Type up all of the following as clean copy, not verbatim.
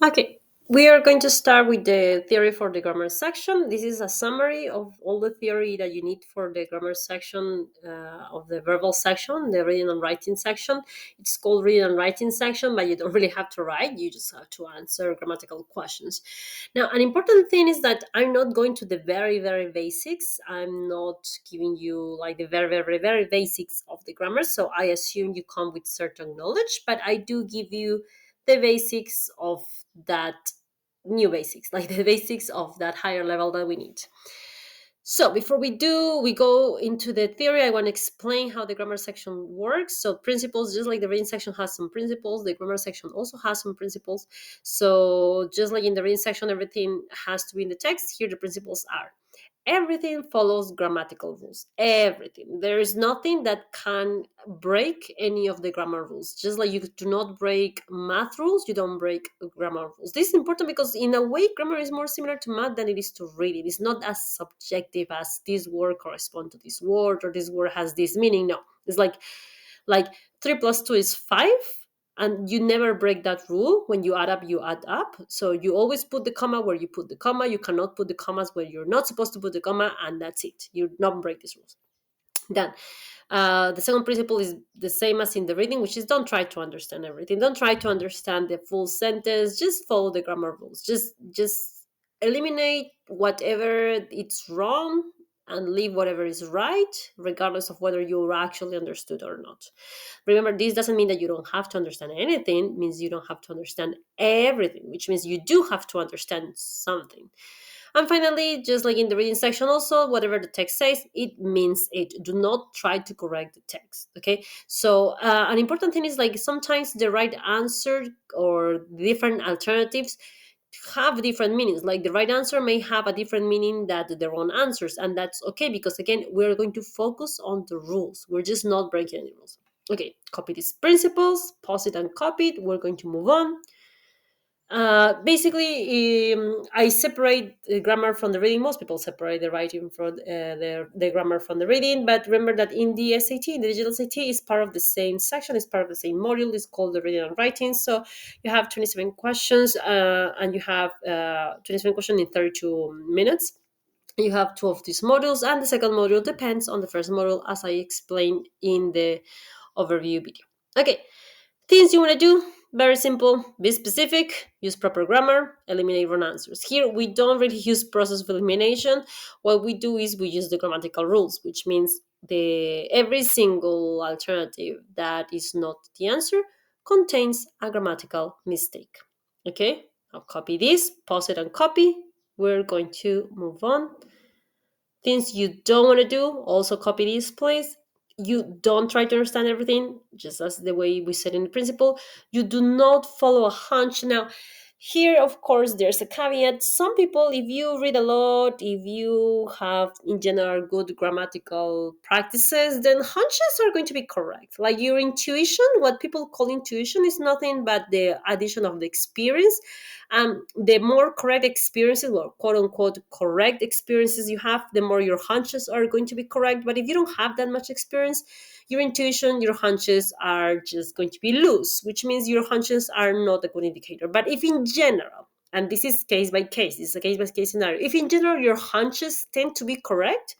Okay, we are going to start with the theory for the grammar section. This is a summary of all the theory that you need for the grammar section of the verbal section, the reading and writing section. It's called reading and writing section, but you don't really have to write, you just have to answer grammatical questions. Now, an important thing is that I'm not going to the very, very basics. I'm not giving you like the very, very, very basics of the grammar. So I assume you come with certain knowledge, but I do give you the basics of that new basics, like the basics of that higher level that we need. So before we go into the theory, I want to explain how the grammar section works. So principles, just like the reading section has some principles, the grammar section also has some principles. So just like in the reading section, everything has to be in the text. Here the principles are: everything follows grammatical rules. Everything. There is nothing that can break any of the grammar rules. Just like you do not break math rules, you don't break grammar rules. This is important because in a way grammar is more similar to math than it is to reading. It's not as subjective as this word corresponds to this word or this word has this meaning. No. It's like 3 plus 2 is 5, and you never break that rule. When you add up, you add up. So you always put the comma where you put the comma. You cannot put the commas where you're not supposed to put the comma, and that's it. You don't break these rules. Then the second principle is the same as in the reading, which is don't try to understand everything. Don't try to understand the full sentence. Just follow the grammar rules. Just eliminate whatever it's wrong and leave whatever is right, regardless of whether you actually understood or not. Remember, this doesn't mean that you don't have to understand anything. It means you don't have to understand everything, which means you do have to understand something. And finally, just like in the reading section, also, whatever the text says, it means it. Do not try to correct the text. Okay. So, an important thing is like sometimes the right answer or different alternatives have different meanings. Like the right answer may have a different meaning than the wrong answers. And that's okay because, again, we're going to focus on the rules. We're just not breaking any rules. Okay, copy these principles, pause it and copy it. We're going to move on. Basically, I separate the grammar from the reading. Most people separate the writing from the grammar from the reading. But remember that in the SAT, the digital SAT is part of the same section, is part of the same module. It's called the reading and writing. So you have 27 questions, and you have 27 questions in 32 minutes. You have two of these modules, and the second module depends on the first module, as I explained in the overview video. Okay, things you want to do, very simple: be specific, use proper grammar, eliminate wrong answers. Here we don't really use process of elimination. What we do is we use the grammatical rules, which means every single alternative that is not the answer contains a grammatical mistake. Okay, I'll copy this, pause it and copy. We're going to move on. Things you don't want to do, also copy this, please. You don't try to understand everything, just as the way we said in the principle. You do not follow a hunch. Now, here, of course, there's a caveat. Some people, if you read a lot, if you have in general good grammatical practices, then hunches are going to be correct. Like your intuition, what people call intuition is nothing but the addition of the experience. The more correct experiences, or quote unquote correct experiences you have, the more your hunches are going to be correct. But if you don't have that much experience, your intuition, your hunches are just going to be loose, which means your hunches are not a good indicator. But if in general, and this is case by case, this is a case by case scenario, if in general your hunches tend to be correct,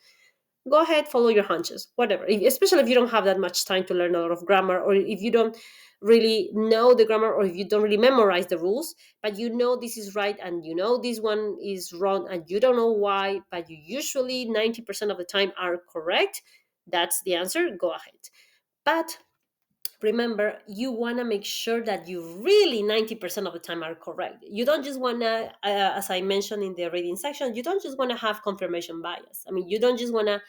go ahead, follow your hunches, whatever. Especially if you don't have that much time to learn a lot of grammar, or if you don't really know the grammar, or if you don't really memorize the rules, but you know this is right and you know this one is wrong and you don't know why, but you usually 90% of the time are correct. That's the answer. Go ahead. But remember, you want to make sure that you really 90% of the time are correct. You don't just want to, as I mentioned in the reading section, you don't just want to have confirmation bias. I mean, you don't just want to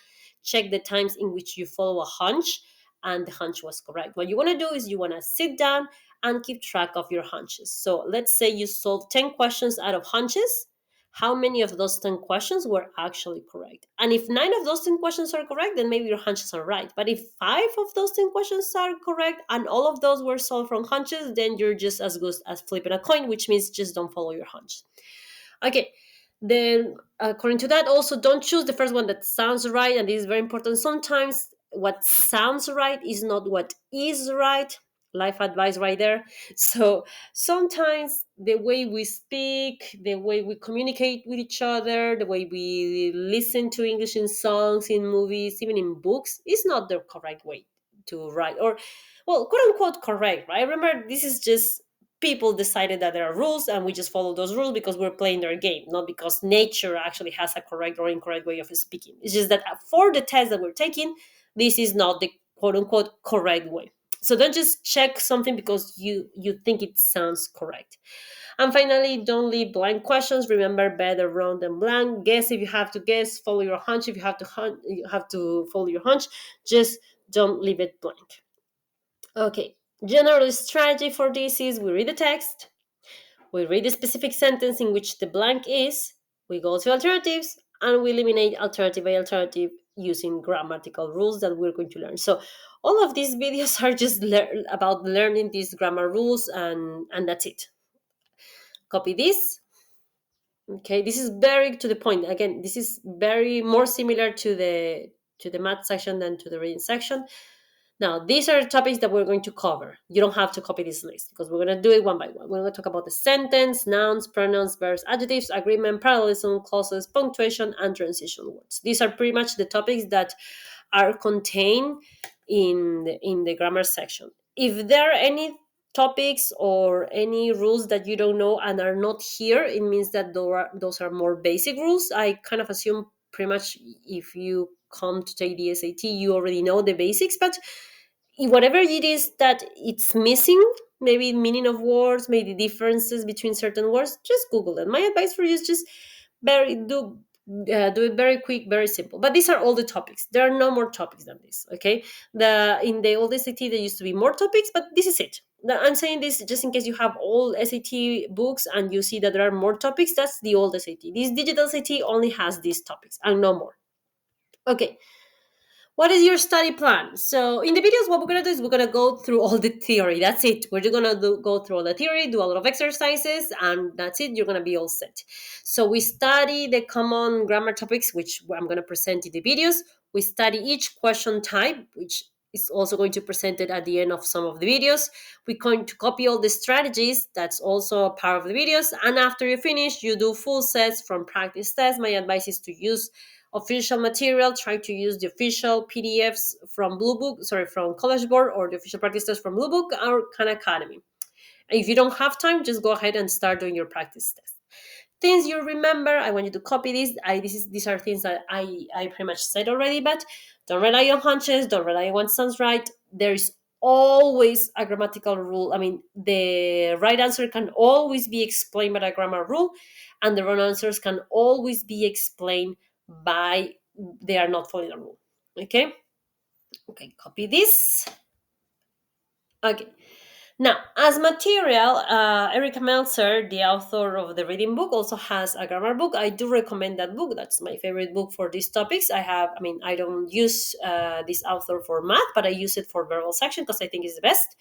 check the times in which you follow a hunch and the hunch was correct. What you want to do is you want to sit down and keep track of your hunches. So let's say you solve 10 questions out of hunches. How many of those 10 questions were actually correct? And if 9 of those 10 questions are correct, then maybe your hunches are right. But if 5 of those 10 questions are correct and all of those were solved from hunches, then you're just as good as flipping a coin, which means just don't follow your hunch. Okay, then according to that, also don't choose the first one that sounds right. And this is very important. Sometimes what sounds right is not what is right. life advice right there. So sometimes the way we speak, the way we communicate with each other, the way we listen to English in songs, in movies, even in books, is not the correct way to write, or, well, quote unquote correct, right? Remember, this is just people decided that there are rules and we just follow those rules because we're playing their game, not because nature actually has a correct or incorrect way of speaking. It's just that for the test that we're taking, this is not the quote unquote correct way. So don't just check something because you think it sounds correct. And finally, don't leave blank questions. Remember, better wrong than blank. Guess if you have to guess. Follow your hunch if you have to you have to follow your hunch. Just don't leave it blank. Okay. General strategy for this is we read the text, we read the specific sentence in which the blank is, we go to alternatives, and we eliminate alternative by alternative using grammatical rules that we're going to learn. So all of these videos are just about learning these grammar rules, and that's it. Copy this. Okay, this is very to the point. Again, this is very more similar to the math section than to the reading section. Now, these are the topics that we're going to cover. You don't have to copy this list because we're going to do it one by one. We're going to talk about the sentence, nouns, pronouns, verbs, adjectives, agreement, parallelism, clauses, punctuation, and transition words. These are pretty much the topics that are contained in the grammar section. If there are any topics or any rules that you don't know and are not here, it means that those are more basic rules. I kind of assume pretty much if you come to take the SAT, you already know the basics, but whatever it is that it's missing, maybe meaning of words, maybe differences between certain words, just Google it. My advice for you is just very do it very quick, very simple. But these are all the topics. There are no more topics than this. Okay, the in the old SAT there used to be more topics, but this is it. I'm saying this just in case you have all SAT books and you see that there are more topics. That's the old SAT. This digital SAT only has these topics and no more. Okay, what is your study plan? So in the videos, what we're going to do is we're going to go through all the theory. That's it. We're just going to go through all the theory, do a lot of exercises, and that's it. You're going to be all set. So we study the common grammar topics, which I'm going to present in the videos. We study each question type, which is also going to present it at the end of some of the videos. We're going to copy all the strategies. That's also a part of the videos. And after you finish, you do full sets from practice tests. My advice is to use official material. Try to use the official PDFs from from College Board, or the official practice test from Blue Book or Khan Academy. If you don't have time, just go ahead and start doing your practice test. Things you remember, I want you to copy this. These are things that I pretty much said already, but don't rely on hunches, don't rely on what sounds right. There is always a grammatical rule. I mean, the right answer can always be explained by a grammar rule, and the wrong answers can always be explained by they are not following a rule. Okay? Okay, copy this. Okay. Now, as material, Erica Meltzer, the author of the reading book, also has a grammar book. I do recommend that book. That's my favorite book for these topics. I don't use this author for math, but I use it for verbal section because I think it's the best.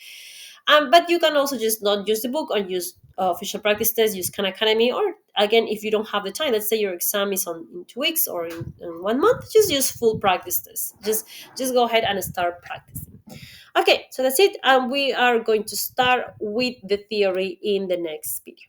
But you can also just not use the book and use official practice tests, use Khan Academy, or again, if you don't have the time, let's say your exam is in 2 weeks or in 1 month, just use full practice tests. Just go ahead and start practicing. Okay, so that's it. And we are going to start with the theory in the next video.